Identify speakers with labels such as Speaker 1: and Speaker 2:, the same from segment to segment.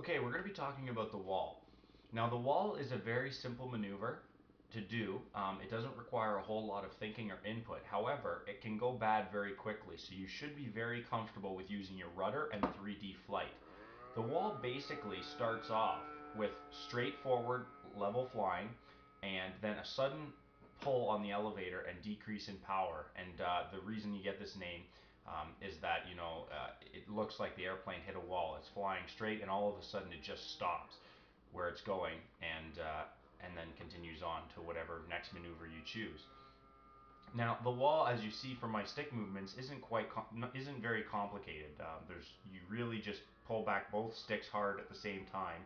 Speaker 1: Okay, we're going to be talking about the wall. Now, the wall is a very simple maneuver to do. It doesn't require a whole lot of thinking or input. However, it can go bad very quickly, so you should be very comfortable with using your rudder and 3D flight. The wall basically starts off with straightforward level flying and then a sudden pull on the elevator and decrease in power. And the reason you get this name is that it looks like the airplane hit a wall. It's flying straight, and all of a sudden it just stops where it's going, and then continues on to whatever next maneuver you choose. Now, the wall, as you see from my stick movements, isn't very complicated. You really just pull back both sticks hard at the same time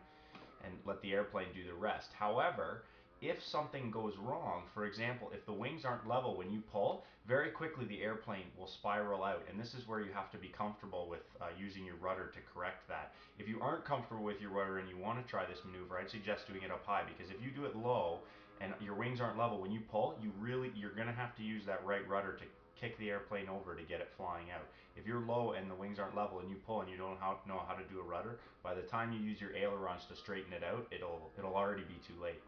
Speaker 1: and let the airplane do the rest. However, if something goes wrong, for example, if the wings aren't level when you pull, very quickly the airplane will spiral out, and this is where you have to be comfortable with using your rudder to correct that. If you aren't comfortable with your rudder and you want to try this maneuver, I'd suggest doing it up high, because if you do it low and your wings aren't level when you pull, you're going to have to use that right rudder to kick the airplane over to get it flying out. If you're low and the wings aren't level and you pull and you don't know how to do a rudder, by the time you use your ailerons to straighten it out, it'll already be too late.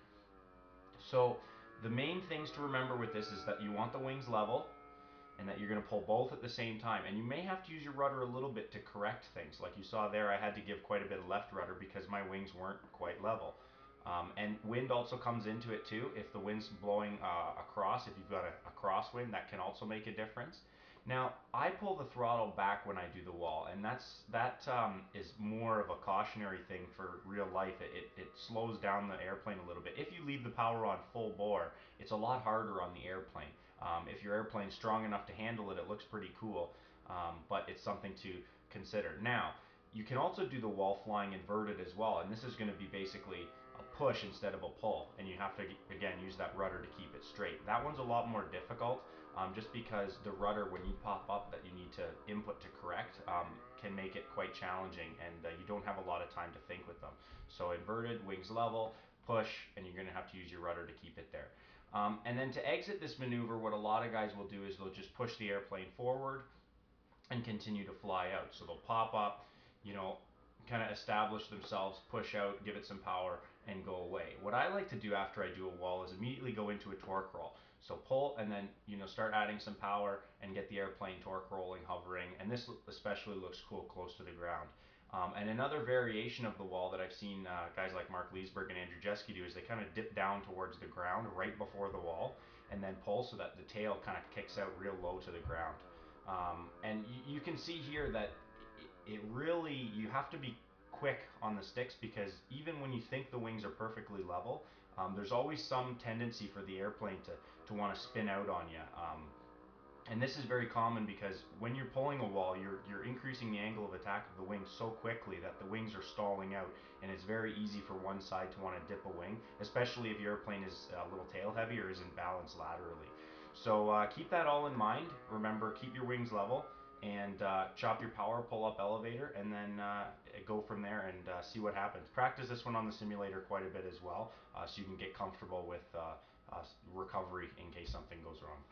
Speaker 1: So the main things to remember with this is that you want the wings level and that you're going to pull both at the same time. And you may have to use your rudder a little bit to correct things. Like you saw there, I had to give quite a bit of left rudder because my wings weren't quite level. And wind also comes into it too. If the wind's blowing across, if you've got a crosswind, that can also make a difference. Now, I pull the throttle back when I do the wall, and that is more of a cautionary thing for real life. It slows down the airplane a little bit. If you leave the power on full bore, it's a lot harder on the airplane. If your airplane's strong enough to handle it, it looks pretty cool, but it's something to consider. Now, you can also do the wall flying inverted as well, and this is going to be basically a push instead of a pull, and you have to again use that rudder to keep it straight. That one's a lot more difficult, just because the rudder, when you pop up that you need to input to correct, can make it quite challenging, and you don't have a lot of time to think with them. So inverted, wings level, push, and you're going to have to use your rudder to keep it there. And then to exit this maneuver, what a lot of guys will do is they'll just push the airplane forward and continue to fly out. So they'll pop up, kind of establish themselves, push out, give it some power, and go away. What I like to do after I do a wall is immediately go into a torque roll. So pull and then start adding some power and get the airplane torque rolling, hovering, and this especially looks cool close to the ground. And another variation of the wall that I've seen guys like Mark Leesburg and Andrew Jeske do is they kind of dip down towards the ground right before the wall and then pull so that the tail kind of kicks out real low to the ground. And you can see here that it really, you have to be quick on the sticks, because even when you think the wings are perfectly level, there's always some tendency for the airplane to want to spin out on you. And this is very common because when you're pulling a wall, you're increasing the angle of attack of the wings so quickly that the wings are stalling out, and it's very easy for one side to want to dip a wing, especially if your airplane is a little tail heavy or isn't balanced laterally. So keep that all in mind. Remember, keep your wings level and chop your power, pull up elevator, and then go from there and see what happens. Practice this one on the simulator quite a bit as well, so you can get comfortable with recovery in case something goes wrong.